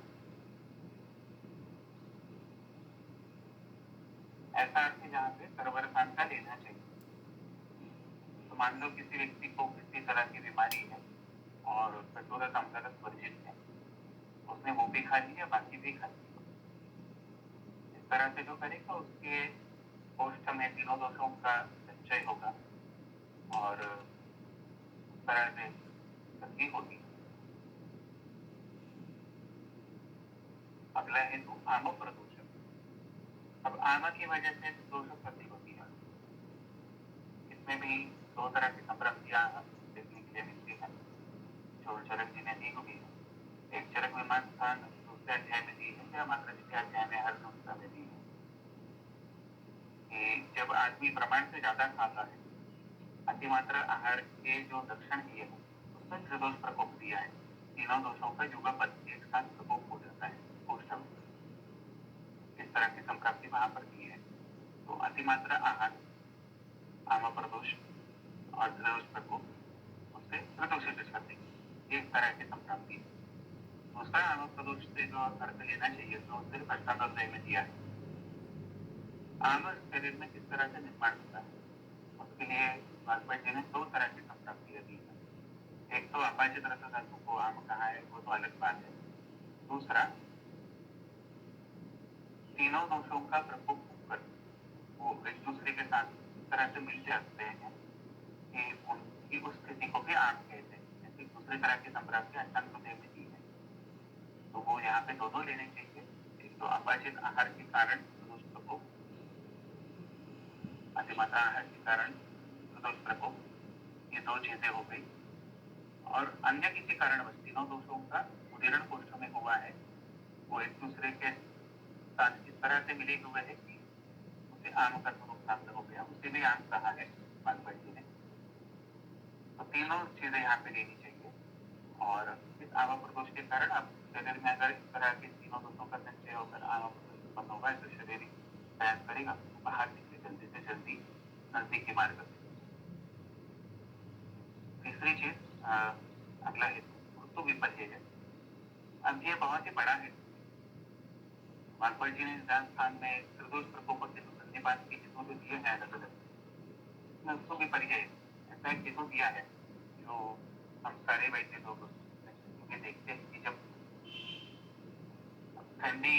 ऐसा अर्थ जहाँ पे सर्वरसान का लेना चाहिए। तो मान लो किसी व्यक्ति को किसी तरह की बीमारी है और कठोर संगत वर्जित है, उसने वो भी खा लिया, बाकी भी खा लिया, इस तरह से जो करेगा उसके कोष्ठ में तीनों दोषों का संचय होगा और उस तरह से सर्दी होगी। अगला है आम प्रदूषण। अब आम की वजह से दोष उत्पत्ति होती है। इसमें भी दो तरह की संपत्तियां देखने के लिए मिलती है जो चरक जी ने दी हुई है। एक चरक विमान स्थान दूसरे अध्याय में दी है या मात्र अध्याय में हर दूसरा में दी है कि जब आदमी प्रमाण से ज्यादा खाता है, अतिमात्रा आहार के जो लक्षण दिए हैं उसमें त्रिदोष प्रकोप दिया है। तीनों दोषों का युगपत एक साथ प्रकोप हो जाता है कोष्ठ में। इस तरह की संप्राप्ति वहां पर दी है। तो अतिमात्रा आहार, आम प्रदोष और त्रिदोष प्रकोप उससे त्रिदोषित क्षति, एक तरह की संप्राप्ति। दूसरा आम प्रदोष से जो अर्थ लेना चाहिए तो सिर्फ अष्टादश में दिया है। आम शरीर में किस तरह से निर्माण होता है उसके लिए वाजपेयी जी ने दो तरह की संप्राप्तियां दी है। एक तो अपाचित रस धातु को आम कहा है, वो तो अलग बात है। दूसरा, तीनों दोषों का प्रकोप होकर वो एक दूसरे के साथ इस तरह से मिल जाते हैं कि उनकी उस स्थिति को भी आम कहते हैं। जैसे दूसरी तरह की संप्राप्ति अष्टांगदेव में दी है, तो वो यहाँ पे दो लेने चाहिए। एक तो अपाचित आहार के कारण दोष प्रकोप, अतिमात्रा आहार के कारण दोष प्रकोप, ये दो चीजें हो गई। और अन्य किसी कारणवश तीनों दोषों का उदीरण कोष्ठ में हुआ है, वो एक दूसरे के साथ इस तरह से मिले हुए है कि उसे आम का स्वरूप प्राप्त हो गया, उसे भी आम कहा है वाजपेयी जी ने। तो तीनों चीजें यहाँ पे लेनी चाहिए। और इस आम प्रदोष के कारण अब शरीर में अगर इस तरह के तीनों दोषों का संचय होकर आम प्रदोष उत्पन्न होगा तो शरीर प्रयास करेगा बाहर निकले जल्दी से जल्दी नजदीकी मार्ग से। तीसरी चीज अगला हेतु ऋतु विपर्य है। अब ये बहुत ही बड़ा है। वाजपेयी जी ने स्थान में त्रिदोष प्रकोप के संधिपात के हेतु जो दिए हैं अलग अलग ऋतु विपर्य ऐसा एक हेतु दिया है जो हम सारे वैसे लोग देखते हैं कि जब ठंडी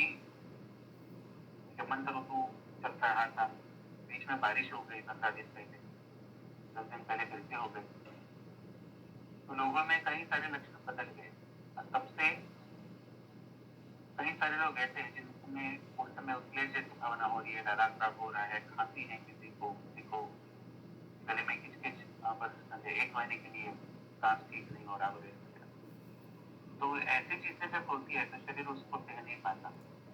हेमंत ऋतु चल रहा था, बीच में बारिश हो गई 15 दिन पहले, 10 दिन पहले फिर से हो गई, तो लोगों में कई सारे लक्षण बदल गए। और सबसे कई सारे लोग ऐसे हैं जिनमें उस समय उतले से भावना हो रही है, गला खराब हो रहा है, खांसी है, किसी को गले में किचकिच, बस 1 महीने के लिए सांस ठीक नहीं हो रहा वगैरह। तो ऐसी चीजें जब होती है तो शरीर उसको सह नहीं पाता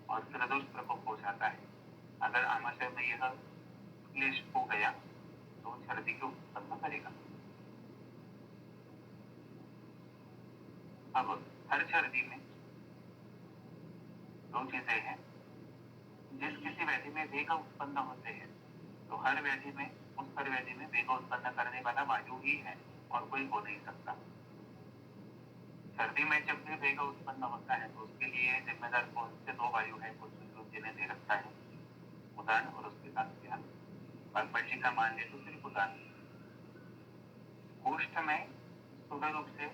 और त्रिदोष प्रकोप हो जाता है। अगर आमाशय में यह क्लेश हो गया तो सर्दी को उत्पन्न करेगा। अब हर सर्दी में दो चीजें हैं। जिस किसी व्याधि में वेग उत्पन्न होते हैं तो हर व्याधि में उस हर व्याधि में वेग उत्पन्न करने वाला वायु ही है और कोई हो नहीं सकता। सर्दी में जब भी वेग उत्पन्न होता है तो उसके लिए जिम्मेदार कौन से दो वायु है, कुछ जी ने दे रखा है, उदान और उसके साथ ध्यान। वाजपेयी जी का मान ले तो सिर्फ उदान। कोष्ठ में स्थूल रूप से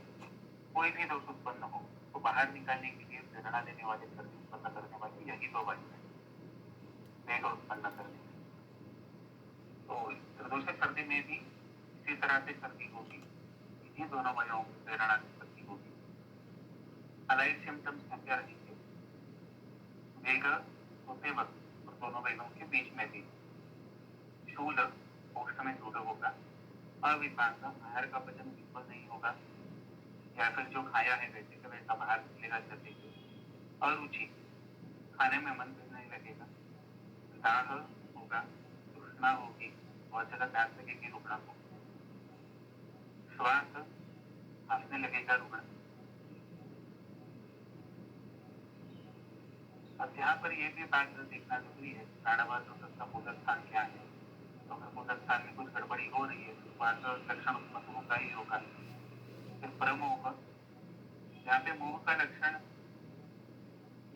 कोई भी दोष उत्पन्न हो तो बाहर निकालने के लिए प्रेरणा देने वाले, सर्दी उत्पन्न करने वाली यही दो वायु है वेग उत्पन्न करने में। तो प्रदूषित सर्दी में भी इसी तरह से सर्दी होगी, इन्हीं दोनों वायुओं की प्रेरणा से सर्दी होगी। अलाइड सिम्टम्स क्या रहेंगे? वेग होते वक्त और दोनों वेगों के बीच में भी शूल, कोष्ठ में शूल होगा। अविपाक, आहार का पचन बिल्कुल नहीं होगा, या फिर जो खाया है वैसे का वैसा बाहर निकलेगा सर्दी से। अरुचि, खाने में मन भी नहीं लगेगा। दाह होगा, तृष्णा होगी, बहुत ज्यादा प्यास लगेगी रुग्ण को। श्वास खांसने लगेगा रुग्ण। अब यहाँ पर यह भी बात देखना जरूरी है प्राणवायु का मूल स्थान क्या है। तो अगर मूल स्थान में कुछ गड़बड़ी हो रही है तो वहां का लक्षण उत्पन्न होगा ही होगा। फिर प्रमोह, यहाँ पे मोह का लक्षण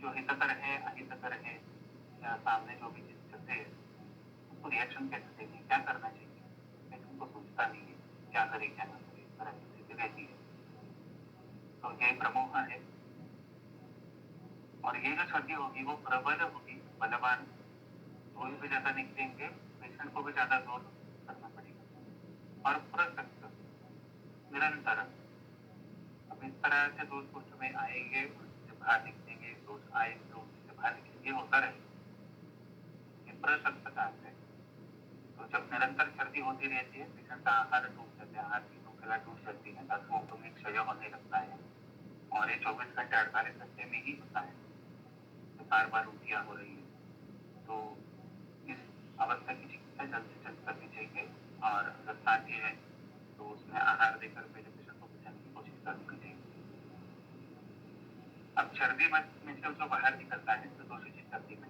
जो हितकर है अहितकर है, या सामने जो भी चीज चलते है उसको रिएक्शन कैसे देंगे, क्या करना चाहिए, लेकिन उनको सोचता नहीं है क्या करे क्या ना करे, इस तरह की स्थिति रहती है। तो ये प्रमोह है। और ये जो सर्दी होगी वो प्रबल होगी, बलवान, धूल भी ज्यादा निकलेंगे, पेशेंट को भी ज्यादा जोर करना पड़ेगा। और प्रसक्त, निरंतर, अब इस तरह से दोष कुछ में आएंगे, जब बाहर निकलेंगे दोष आए तो बाहर ये होता रहे, ये प्रसक्तता है। तो जब निरंतर सर्दी होती रहती है, पेशेंट का आहार टूट जाता है, आहार की श्रृंखला टूट जाती है, तत्वों में क्षय होने लगता है और ये 24 घंटे 48 घंटे में ही होता है। तो बार बार उल्टियाँ हो रही है, तो इस अवस्था की चिकित्सा जल्द से जल्द करनी चाहिए। और अगर सांझे है तो उसमें आहार देकर पहले पेशेंट को बचाने की कोशिश करनी चाहिए। अब सर्दी में से जो बाहर निकलता है तो दूसरी सर्दी में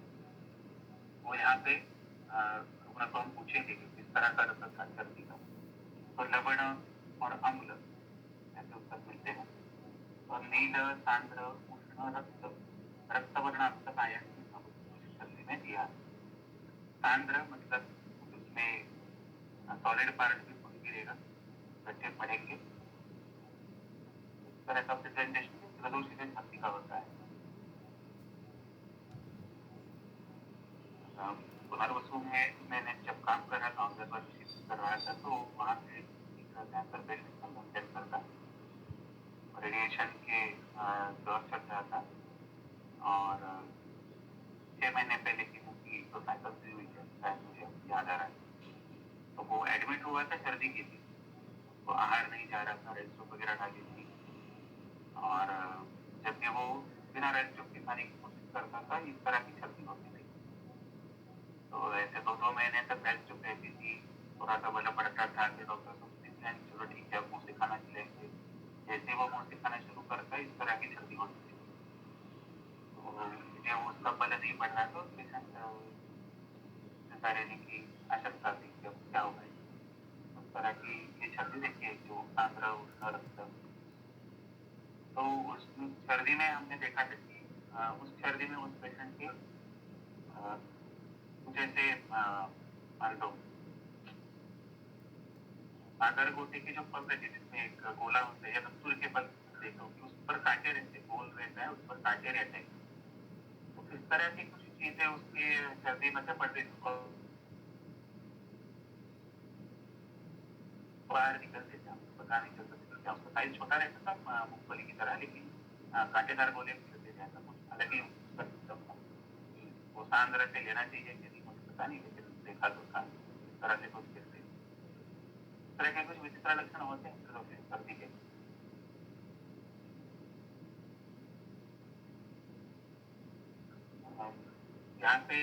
वो यहाँ पे रुग्ण को हम पूछेंगे कि किस तरह का रक्त था सर्दी का, तो लवण और अम्ल ऐसे उत्तर मिलते हैं। और नील सांद्र उष्ण रक्तवर्ण अंश आयन दूसरी सर्दी में दिया। सांद्र मतलब उसमें सॉलिड पार्ट भी खुद गिरेगा, गड्ढे पड़ेंगे, इस तरह का प्रेजेंटेशन दूसरी सर्दी का होता है। पुनर्वसु में मैंने जब काम कर रहा था, ऑब्जर्वर कर रहा था, तो वहाँ पे कैंसर पेशेंट का कैंसर का रेडिएशन के दौर चल रहा था और 6 महीने पहले की मुझे तो साइकिल हुई है, शायद मुझे याद आ रहा है। तो वो एडमिट हुआ था, सर्दी की थी, तो आहार नहीं जा रहा था, रेस्ट वगैरह डाली थी और जब भी वो बिना रेस्ट के खाने की कोशिश करता था, इस तरह की सर्दी होती थी। तो ऐसे 2 महीने तक रेस्ट रहती थी, थोड़ा सा बना पड़ता था कि डॉक्टर सोचते थे चलो ठीक है अब मुँह से खाना खिलाएंगे। जैसे वो मुँह से खाना शुरू करता है, इस तरह की सर्दी होती थी। तो जब उसका बल नहीं बढ़ रहा तो पेशेंट रहने की आशंका थी कि अब क्या होगा। उस तरह की ये सर्दी देखिए जो सांद्र उष्ण रक्त, तो उस सर्दी में हमने देखा था कि उस सर्दी में उस पेशेंट के जैसे मान लो सागर गोटे के जो पल रहते जिसमें एक गोला होता है या कस्तूर के पल देखो कि उस पर कांटे रहते, गोल रहता है, उस पर कांटे रहते हैं, तो इस तरह की कुछ चीजें उसके सर्दी में से पड़ रही थी, बाहर निकलते थे, हमको पता नहीं चलता था क्या, उसका साइज छोटा रहता था मूंगफली की तरह, लेकिन कांटेदार गोले निकलते थे, ऐसा कुछ अलग ही उसका सिस्टम था। वो सांद्र से लेना चाहिए कि नहीं मुझे पता नहीं, लेकिन देखा तो था इस तरह से कुछ गिरते, इस तरह के कुछ विचित्र लक्षण होते हैं सर्दी के। यहाँ पे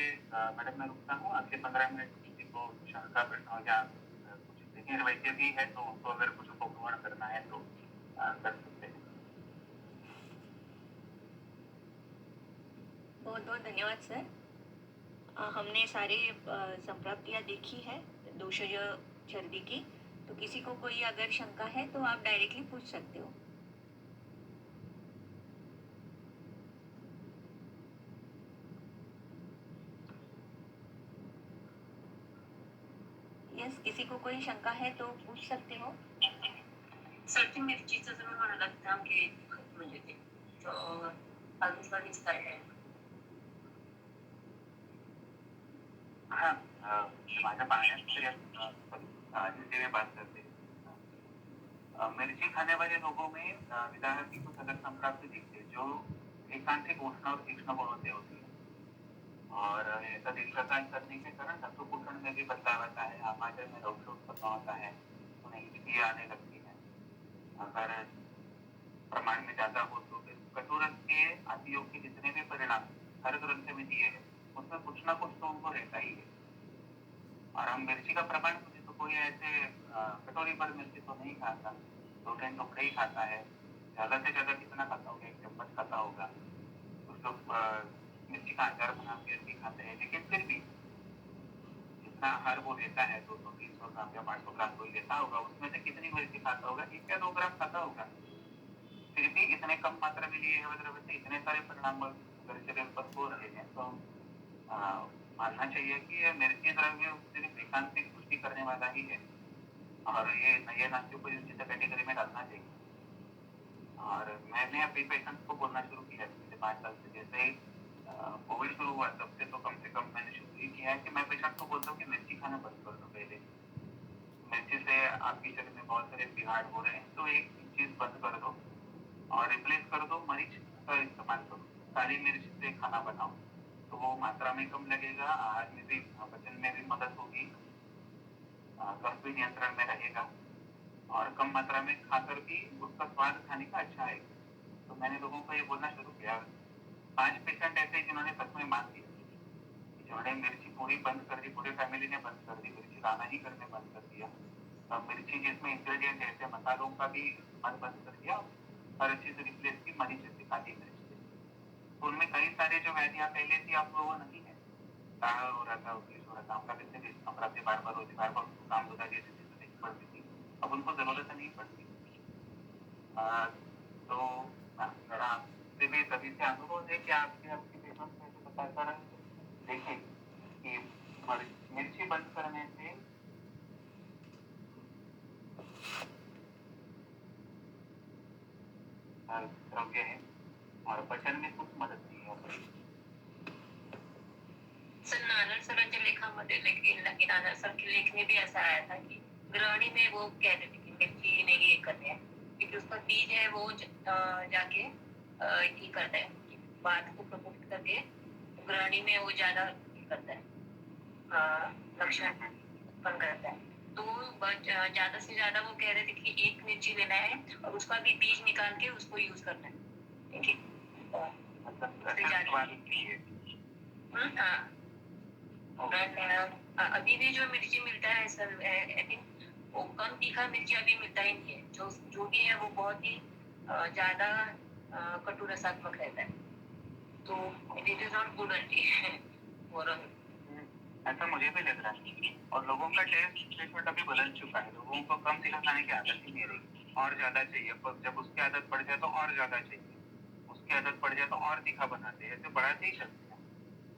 मैडम मैं रुकता हूँ, अगले 15 मिनट किसी को शंका प्रश्न हो या कुछ सीनियर वैद्य भी है तो उनको अगर कुछ उपकरण करना है तो कर सकते हैं। बहुत बहुत धन्यवाद सर। हमने सारे संप्राप्तियाँ देखी है दोषज सर्दी की, तो किसी को कोई अगर शंका है तो आप डायरेक्टली पूछ सकते हो। यस, किसी को कोई शंका है तो पूछ सकते हो। सर्दी मिरचीचं जर म्हणालात ना की म्हणजे ते अजून दिसत आहे हाँ माझ्या पाहण्यात तरी जिससे मैं बात करते मिर्ची खाने वाले लोगों में विदाह की कुछ अलग संप्राप्ति दिखती है जो एकांतिक उष्ण और तीक्ष्ण गुणों से होती है और ऐसा दीर्घकाल करने के कारण तत्वपोषण में भी बदलाव आता है, आमाशय में रौद्र उत्पन्न होता है, उन्हें हिचकियाँ आने लगती है। अगर प्रमाण में ज्यादा हो तो फिर कटोरस के अतियोग के जितने भी परिणाम हर ग्रंथ में दिए हैं उसमें कुछ ना कुछ तो उनको रहता ही है। और हम मिर्ची का प्रमाण पूछे तो कोई ऐसे कटोरी पर मिर्ची तो नहीं खाता, 2-3 टुकड़े ही खाता है, ज्यादा से ज्यादा कितना खाता होगा, 1 चम्मच खाता होगा। कुछ लोग मिर्ची का अचार बना के भी खाते हैं, लेकिन फिर भी जितना आहार वो लेता है 200-300 ग्राम या 500 ग्राम कोई लेता होगा, उसमें से कितनी मिर्ची खाता होगा, 1 या 2 ग्राम खाता होगा। फिर भी इतने कम मात्रा में लिए वजह से इतने सारे परिणाम अगर शरीर पर हो रहे हैं तो मानना चाहिए कि ये मिर्ची द्रव्य सिर्फ एकांतिक पुष्टि करने वाला ही है और ये नए नास्तियों को उचित कैटेगरी में डालना चाहिए। और मैंने अभी पेशेंट्स को बोलना शुरू किया पिछले 5 साल से, जैसे ही कोविड शुरू हुआ तब से तो कम से कम मैंने शुरू ही किया है कि मैं पेशेंट को बोलता हूँ कि मिर्ची खाना बंद कर दो। पहले मिर्ची से आपके शरीर में बहुत सारे बिगाड़ हो रहे हैं, तो एक चीज बंद कर दो और रिप्लेस कर दो, मरीच का इस्तेमाल करो, काली मिर्च से खाना बनाओ, तो वो मात्रा में कम लगेगा, आहार में भी, वजन में भी मदद होगी, कफ भी नियंत्रण में रहेगा और कम मात्रा में खाकर भी उसका स्वाद खाने का अच्छा है। तो मैंने लोगों को ये बोलना शुरू किया। 5 पेशेंट ऐसे जिन्होंने सच में मान लिया, जिन्होंने मिर्ची पूरी बंद कर दी, पूरी फैमिली ने बंद कर दी, मिर्ची खाना ही करने बंद कर दिया। अब मिर्ची जिसमें इंग्रेडिएंट है, जैसे मसालों का भी मन बंद कर दिया, हर चीज रिप्लेस की मनी जैसे काली मिर्च से। तो उनमें कई सारे जो व्याधियां पहले थी अब वो नहीं है, काढ़ा हो रहा था, उबलिश हो रहा था, हमारा कितने हमारा से बार बार होती, बार बार उनको काम होता, जैसे चीजें नहीं पड़ती थी, अब उनको जरूरत नहीं पड़ती। तो मेरा आपसे भी सभी से अनुरोध है कि आपके आपके पेशेंट को ऐसे बताकर देखें कि मिर्ची बंद करने से द्रव्य है और पचन में कुछ मदत नहीं है। सर नाना सरांच्या लेखामध्ये नाना सर के लेख में भी ऐसा आया था कि गृहिणी में वो कह रहे थे कि मिर्ची नहीं ये करते हैं क्योंकि उसका बीज है वो जाके ये करता है बात को प्रकोपित करके गृहिणी में वो ज्यादा ये करता है लक्षण उत्पन्न करता है। तो ज्यादा से ज्यादा वो कह रहे थे कि एक मिर्ची लेना है और उसका भी बीज निकाल के उसको यूज करना है, ठीक है। हाँ, अभी भी जो मिर्ची मिलता है सर, आई थिंक वो कम तीखा मिर्ची अभी मिलता ही नहीं है, जो जो भी है वो बहुत ही ज्यादा कटु रसात्मक रहता है, तो it is not good overall. ऐसा मुझे भी लग रहा है और लोगों का टेस्ट अभी बदल चुका है। लोगों को कम तीखा खाने की आदत ही नहीं रही, और ज्यादा चाहिए। पर जब उसकी आदत पड़ जाए तो और ज्यादा चाहिए, उसकी आदत पड़ जाए तो और तीखा बनाते हैं, ऐसे बढ़ाते ही चलते हैं,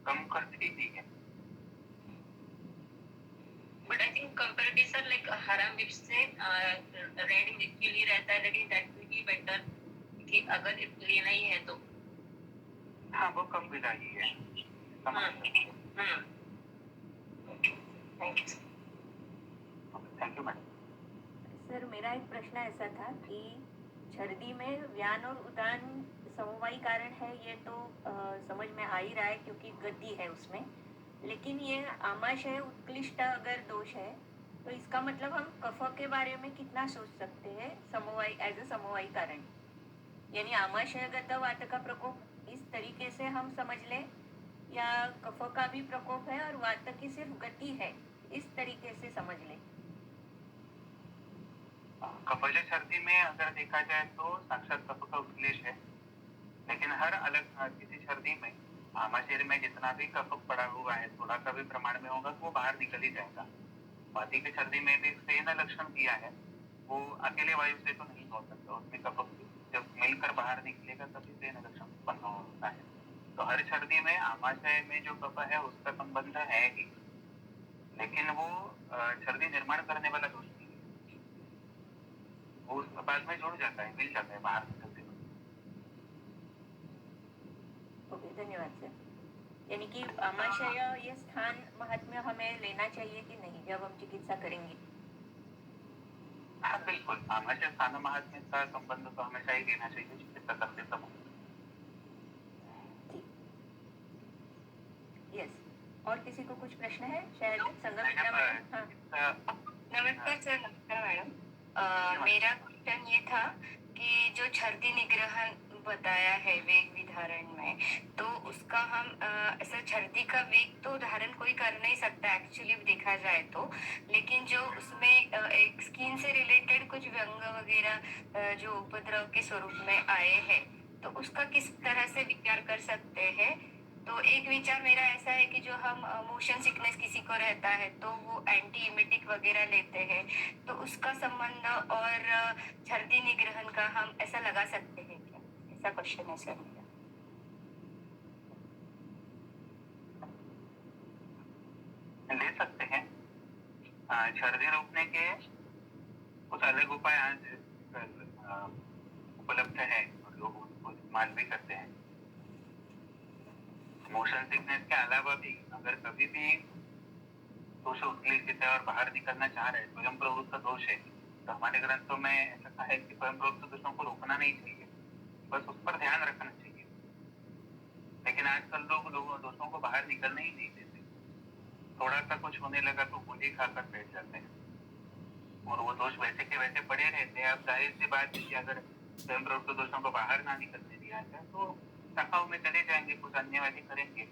कम करते ही नहीं है। But I think comparative sir like हरा मिर्च से रेड मिर्च के लिए रहता है, लेकिन दैट विल बी बेटर कि अगर लेना ही है तो। हाँ, वो कम मिला ही है। Thank you madam. सर मेरा एक प्रश्न ऐसा था कि छर्दी में व्यान और उदान समवायी कारण है, ये तो समझ में आ ही रहा है क्योंकि गति है उसमें, लेकिन ये आमाशय उत्कृष्ट अगर दोष है तो इसका मतलब हम कफ के बारे में कितना सोच सकते हैं समवायी एज अ समवायी कारण, यानी आमाशयगत वात का प्रकोप इस तरीके से हम समझ लें या कफ का भी प्रकोप है और वात की सिर्फ गति है इस तरीके से समझ लें। कफज छर्दी में अगर देखा जाए तो साक्षात कफ का उपक्लेश है, लेकिन हर अलग किसी छर्दी में आमाशय में जितना भी कफ पड़ा हुआ है थोड़ा सा भी प्रमाण में होगा तो वो बाहर निकल ही जाएगा। वाती की छर्दी में भी सेन लक्षण दिया है, वो अकेले वायु से तो नहीं हो सकता, उसमें कफ जब मिलकर बाहर निकलेगा तभी सेन लक्षण उत्पन्न होता है। तो हर छर्दी में आमाशय में जो कफ है उसका संबंध है ही, लेकिन वो छर्दी निर्माण करने वाला दोष नहीं है, वो बाद में जुड़ जाता है, मिल जाता है बाहर निकलते वक्त। ओके, धन्यवाद सर। यानी कि आमाशय ये स्थान महात्म्य हमें लेना चाहिए कि नहीं जब हम चिकित्सा करेंगे? हाँ बिल्कुल, आमाशय स्थान महात्म्य का संबंध तो हमेशा ही लेना चाहिए चिकित्सा करते समय। ठीक, यस। और किसी को कुछ प्रश्न है? शायद संगमित्रा मैडम। हाँ नमस्कार सर। नमस्कार मैडम। मेरा क्वेश्चन ये था कि जो छर्दी निग्रहण बताया है वेग विधारण में, तो उसका हम ऐसा छर्दी का वेग तो धारण कोई कर नहीं सकता एक्चुअली देखा जाए तो, लेकिन जो उसमें एक स्किन से रिलेटेड कुछ व्यंग वगैरह जो उपद्रव के स्वरूप में आए हैं, तो उसका किस तरह से विचार कर सकते हैं? तो एक विचार मेरा ऐसा है कि जो हम मोशन सिकनेस किसी को रहता है तो वो एंटी इमेटिक वगैरह लेते हैं, तो उसका संबंध और छर्दी निग्रहण का हम ऐसा लगा सकते हैं क्या? ऐसा क्वेश्चन है सर मेरा। ले सकते हैं, छर्दी रोकने के कुछ अलग उपाय आज उपलब्ध है और लोग उनको इस्तेमाल भी करते हैं। मोशन सिकनेस के अलावा भी अगर कभी भी दोष उत्क्लेशित है और बाहर निकलना चाह रहे हैं, स्वयं प्रवृत्त दोष है, तो हमारे ग्रंथों में ऐसा कहा है कि स्वयं प्रवृत्त दोषों को रोकना नहीं चाहिए, बस उस पर ध्यान रखना चाहिए। लेकिन आजकल लोग दोस्तों को बाहर निकलने ही नहीं देते। थोड़ा सा कुछ होने लगा तो गोली खाकर बैठ जाते हैं और वो दोष वैसे के वैसे पड़े रहते हैं। अब जाहिर सी बात है कि अगर स्वयं प्रवृत्त दोषों को बाहर ना निकलने दिया जाए तो शाखाओं में चले जाएंगे, कुछ अन्यवादी करेंगे।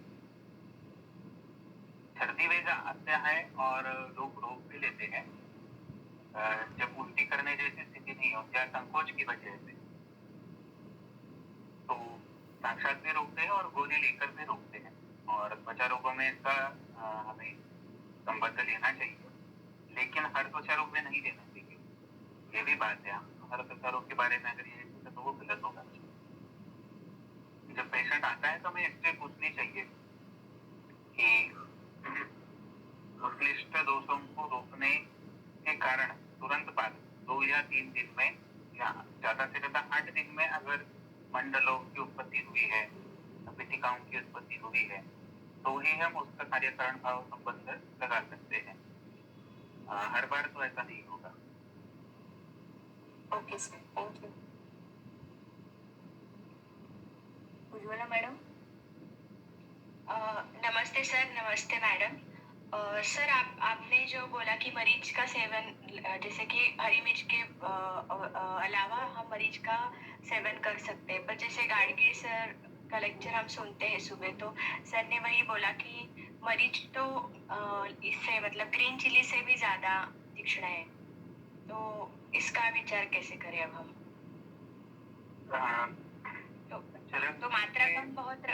सर्दी वैसा आते हैं और लोग रोक भी लेते हैं जब उल्टी करने जैसी स्थिति नहीं होती या संकोच की वजह से, तो साक्षात भी रोकते हैं और गोली लेकर भी रोकते हैं। और त्वचा रोगों में इसका हमें संबंध लेना चाहिए, लेकिन हर त्वचा रोग में नहीं लेना चाहिए। ये भी बात है, हम हर त्वचा रोग के बारे में अगर ये सोचे तो वो गलत होगा। जब पेशेंट आता है तो हमें इससे पूछनी चाहिए कि क्लिष्ट दोषों को रोकने के कारण तुरंत बाद 2 या 3 दिन में या ज्यादा से ज्यादा 8 दिन में अगर मंडलों की उत्पत्ति हुई है, पिटिकाओं की उत्पत्ति हुई है, तो ही हम उसका कार्यकारण भाव संबंध लगा सकते हैं। हर बार तो ऐसा नहीं होगा। Okay sir, thank you. Ujjwala madam. नमस्ते सर, नमस्ते मैडम। सर आपने जो बोला कि मरीच का सेवन, जैसे कि हरी मिर्च के अलावा हम मरीच का सेवन कर सकते हैं, पर जैसे गाडगीळ सर का लेक्चर हम सुनते हैं सुबह, तो सर ने वही बोला कि मरीच तो इससे मतलब ग्रीन चिली से भी ज्यादा तीक्ष्ण है, तो इसका विचार कैसे करें अब हम? तो मात्रा कम बहुत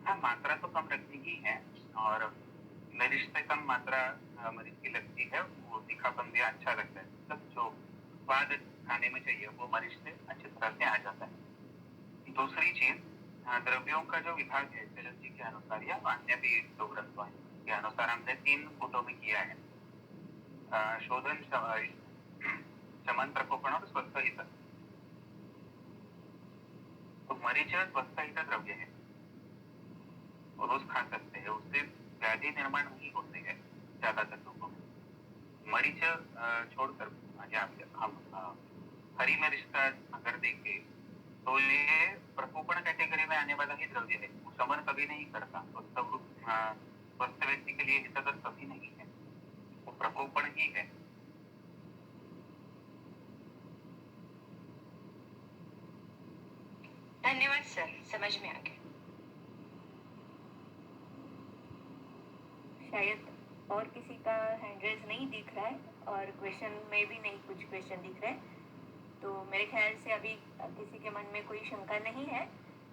हाँ, मात्रा तो कम रखनी ही है और मरीज से कम मात्रा मरीज की लगती है, वो तीखापन भी अच्छा लगता है। सब जो स्वाद खाने में चाहिए वो मरीज से अच्छी तरह से आ जाता है। दूसरी चीज, द्रव्यों का जो विभाग है चलन जी के अनुसार या अन्य भी दो ग्रंथों के अनुसार हमने 3 फुटों में किया है, शोधन, शमन, प्रकोपन और स्वस्थहित। तो मरीच स्वस्थहित द्रव्य है और रोज खा सकते हैं, उससे व्याधि निर्माण नहीं होते हैं ज्यादातर लोगों में। मरीच छोड़कर हम हरी मिर्च का अगर देखें तो ये प्रकोपन कैटेगरी में आने वाला ही द्रव्य है। वो शमन कभी नहीं करता, स्वस्थ व्यक्ति के लिए हितकर कभी नहीं है, वो प्रकोपन ही है। धन्यवाद सर, समझ में आ गया। शायद और किसी का हैंड रेज नहीं दिख रहा है और क्वेश्चन में भी नहीं कुछ क्वेश्चन दिख रहे हैं, तो मेरे ख्याल से अभी किसी के मन में कोई शंका नहीं है।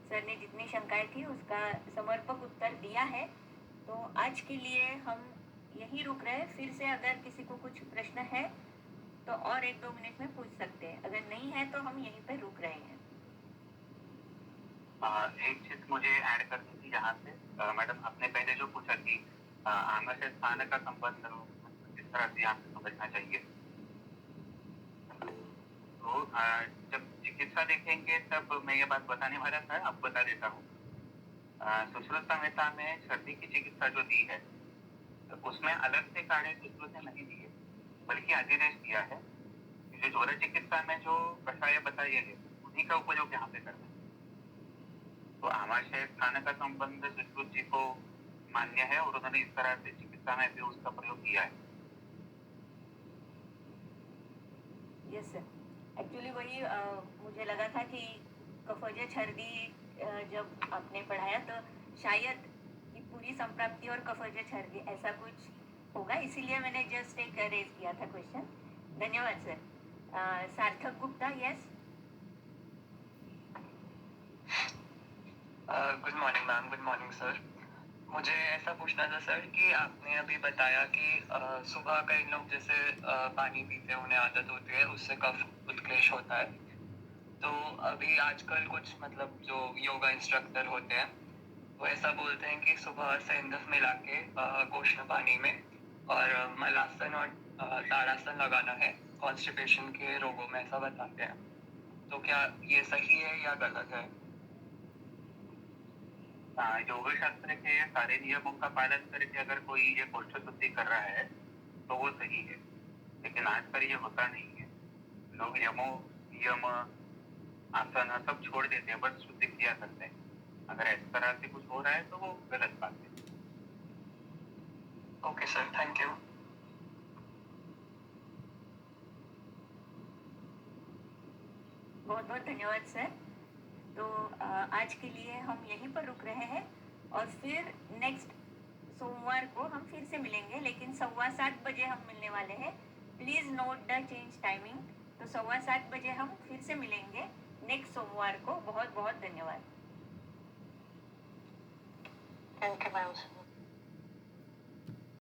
सर ने जितनी शंकाएं थी उसका समर्पक उत्तर दिया है, तो आज के लिए हम यहीं रुक रहे हैं। फिर से अगर किसी को कुछ प्रश्न है तो और 1-2 मिनट में पूछ सकते हैं, अगर नहीं है तो हम यहीं पर रुक रहे हैं। एक चीज मुझे ऐड करनी थी यहाँ पे, मैडम आपने पहले जो पूछा कि आमर से स्थान का संबंध किस तरह से आपको समझना चाहिए, तो जब चिकित्सा देखेंगे तब मैं ये बात बताने वाला था, अब बता देता हूँ। सुश्रुत संहिता में सर्दी की चिकित्सा जो दी है तो उसमें अलग से काढ़े सुश्रुत ने नहीं दिए, बल्कि अधिदेश दिया है। जो ज्वर चिकित्सा में जो कषाय बताइए है उन्हीं का उपयोग यहाँ पे करना है। तो आमाशय स्थान का संबंध सुश्रुत जी को मान्य है और उन्होंने इस तरह से चिकित्सा में भी उसका प्रयोग किया है। यस सर, एक्चुअली वही मुझे लगा था कि कफज छर्दी जब आपने पढ़ाया तो शायद कि पूरी संप्राप्ति और कफज छर्दी ऐसा कुछ होगा, इसीलिए मैंने जस्ट एक रेज किया था क्वेश्चन। धन्यवाद सर। सार्थक Gupta, yes. Good morning ma'am, good morning sir. मुझे ऐसा पूछना था सर कि आपने अभी बताया कि सुबह कई लोग जैसे पानी पीते हैं, उन्हें आदत होती है, उससे कफ उत्क्लेश होता है। तो अभी आजकल कुछ मतलब जो योगा इंस्ट्रक्टर होते हैं वो ऐसा बोलते हैं कि सुबह सेंधव मिला के उष्ण पानी में और मलासन और ताड़ासन लगाना है कॉन्स्टिपेशन के रोगों में, ऐसा बताते हैं। तो क्या ये सही है या गलत है? योग शास्त्र के सारे नियमों का पालन करके अगर कोई ये कोष्ठ शुद्धि कर रहा है तो वो सही है, लेकिन आजकल ये होता नहीं है। लोग नियम आसन सब छोड़ देते हैं, बस शुद्धि किया करते हैं। अगर इस तरह से कुछ हो रहा है तो वो गलत बात है। Okay sir, thank you. बहुत बहुत धन्यवाद सर। तो आज के लिए हम यहीं पर रुक रहे हैं और फिर नेक्स्ट सोमवार को हम फिर से मिलेंगे, लेकिन 7:15 बजे हम मिलने वाले हैं। Please note the change timing. तो 7:15 बजे हम फिर से मिलेंगे नेक्स्ट सोमवार को। बहुत बहुत धन्यवाद। Thank you ma'am.